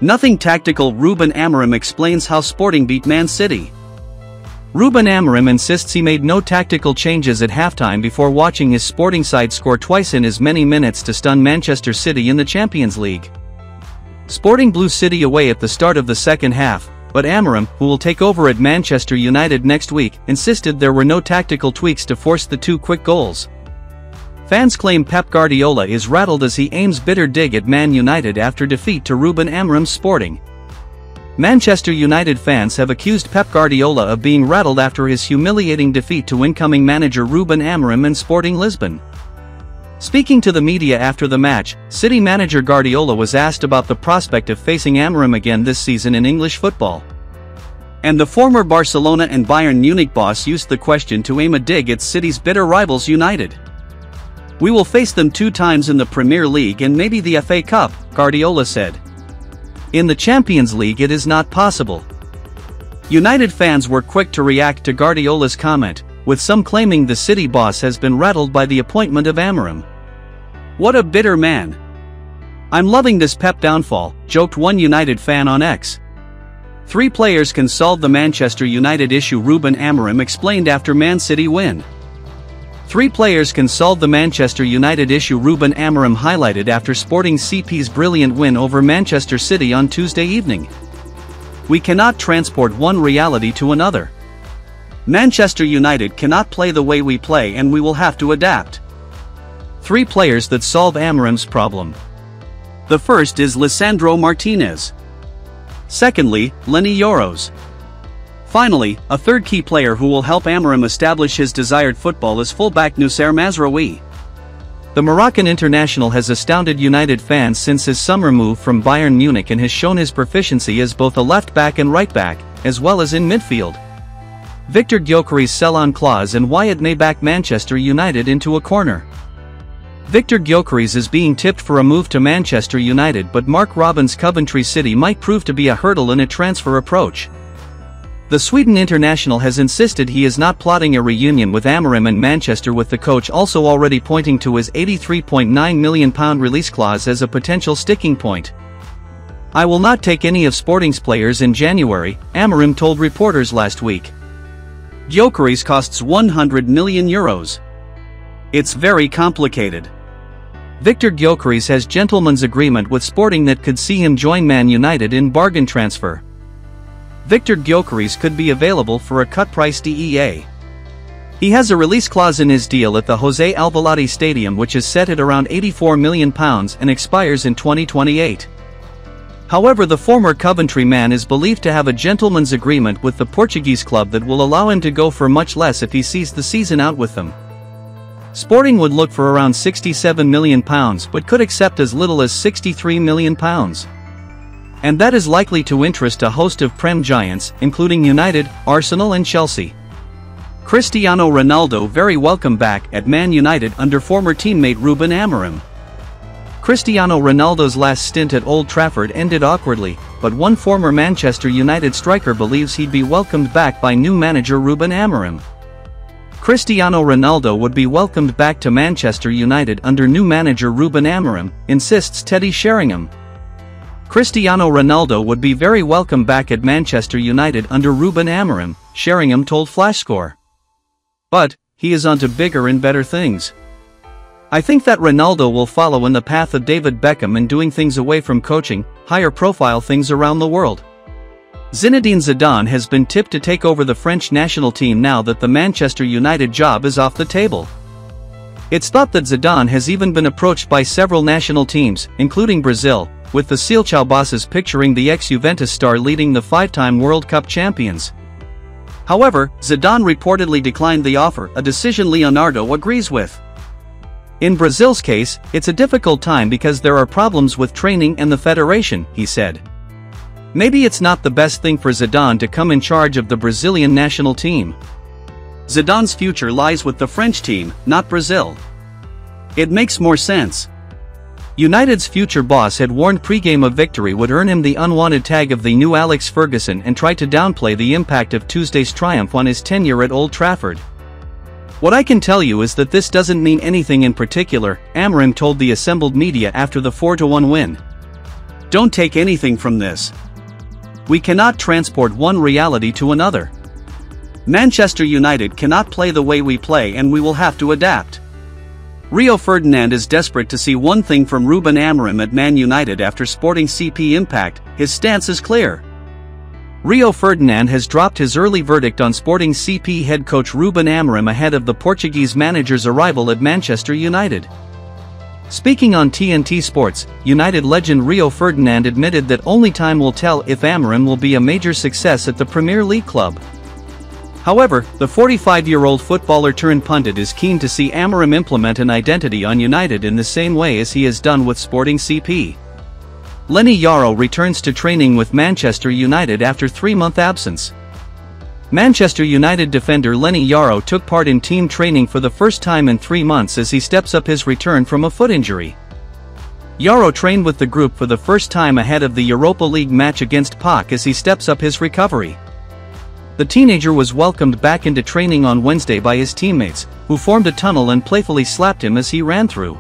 Nothing tactical. Ruben Amorim explains how Sporting beat Man City. Ruben Amorim insists he made no tactical changes at halftime before watching his Sporting side score twice in as many minutes to stun Manchester City in the Champions League. Sporting blew City away at the start of the second half, but Amorim, who will take over at Manchester United next week, insisted there were no tactical tweaks to force the two quick goals. Fans claim Pep Guardiola is rattled as he aims bitter dig at Man United after defeat to Ruben Amorim's Sporting. Manchester United fans have accused Pep Guardiola of being rattled after his humiliating defeat to incoming manager Ruben Amorim and Sporting Lisbon. Speaking to the media after the match, City manager Guardiola was asked about the prospect of facing Amorim again this season in English football. And the former Barcelona and Bayern Munich boss used the question to aim a dig at City's bitter rivals United. "We will face them 2 times in the Premier League and maybe the FA Cup," Guardiola said. "In the Champions League it is not possible." United fans were quick to react to Guardiola's comment, with some claiming the City boss has been rattled by the appointment of Amorim. "What a bitter man. I'm loving this Pep downfall," joked one United fan on X. 3 players can solve the Manchester United issue, Ruben Amorim explained after Man City win. 3 players can solve the Manchester United issue, Ruben Amorim highlighted after Sporting CP's brilliant win over Manchester City on Tuesday evening. "We cannot transport one reality to another. Manchester United cannot play the way we play and we will have to adapt." 3 players that solve Amorim's problem. The first is Lisandro Martinez. Secondly, Lenny Yoros. Finally, a third key player who will help Amorim establish his desired football is fullback Noussair Mazraoui. The Moroccan international has astounded United fans since his summer move from Bayern Munich and has shown his proficiency as both a left-back and right-back, as well as in midfield. Viktor Gyokeres' sell-on clause and why it may back Manchester United into a corner. Viktor Gyokeres is being tipped for a move to Manchester United, but Mark Robin's Coventry City might prove to be a hurdle in a transfer approach. The Sweden international has insisted he is not plotting a reunion with Amorim and Manchester, with the coach also already pointing to his £83.9 million release clause as a potential sticking point. "I will not take any of Sporting's players in January," Amorim told reporters last week. "Gyokeres costs €100 million. It's very complicated." Viktor Gyokeres has gentleman's agreement with Sporting that could see him join Man United in bargain transfer. Viktor Gyokeres could be available for a cut-price DEA. He has a release clause in his deal at the José Alvalade Stadium which is set at around £84 million and expires in 2028. However, the former Coventry man is believed to have a gentleman's agreement with the Portuguese club that will allow him to go for much less if he sees the season out with them. Sporting would look for around £67 million but could accept as little as £63 million. And that is likely to interest a host of Prem giants, including United, Arsenal and Chelsea. Cristiano Ronaldo very welcome back at Man United under former teammate Ruben Amorim. Cristiano Ronaldo's last stint at Old Trafford ended awkwardly, but one former Manchester United striker believes he'd be welcomed back by new manager Ruben Amorim. Cristiano Ronaldo would be welcomed back to Manchester United under new manager Ruben Amorim, insists Teddy Sheringham. Cristiano Ronaldo would be very welcome back at Manchester United under Ruben Amorim, Sheringham told Flashscore. But he is onto bigger and better things. "I think that Ronaldo will follow in the path of David Beckham and doing things away from coaching, higher profile things around the world." Zinedine Zidane has been tipped to take over the French national team now that the Manchester United job is off the table. It's thought that Zidane has even been approached by several national teams, including Brazil, with the Seleção bosses picturing the ex-Juventus star leading the 5-time World Cup champions. However, Zidane reportedly declined the offer, a decision Leonardo agrees with. "In Brazil's case, it's a difficult time because there are problems with training and the federation," he said. Maybe it's not the best thing for Zidane to come in charge of the Brazilian national team. Zidane's future lies with the French team, not Brazil. It makes more sense. United's future boss had warned pre-game a victory would earn him the unwanted tag of the new Alex Ferguson and tried to downplay the impact of Tuesday's triumph on his tenure at Old Trafford. "What I can tell you is that this doesn't mean anything in particular," Amorim told the assembled media after the 4-1 win. Don't take anything from this. We cannot transport one reality to another. Manchester United cannot play the way we play and we will have to adapt. Rio Ferdinand is desperate to see one thing from Ruben Amorim at Man United after Sporting CP impact. His stance is clear. Rio Ferdinand has dropped his early verdict on Sporting CP head coach Ruben Amorim ahead of the Portuguese manager's arrival at Manchester United. Speaking on TNT Sports, United legend Rio Ferdinand admitted that only time will tell if Amorim will be a major success at the Premier League club. However, the 45-year-old footballer-turned-pundit is keen to see Amorim implement an identity on United in the same way as he has done with Sporting CP. Lenny Yaro returns to training with Manchester United after 3-month absence. Manchester United defender Lenny Yaro took part in team training for the first time in 3 months as he steps up his return from a foot injury. Yaro trained with the group for the first time ahead of the Europa League match against PAOK as he steps up his recovery. The teenager was welcomed back into training on Wednesday by his teammates, who formed a tunnel and playfully slapped him as he ran through.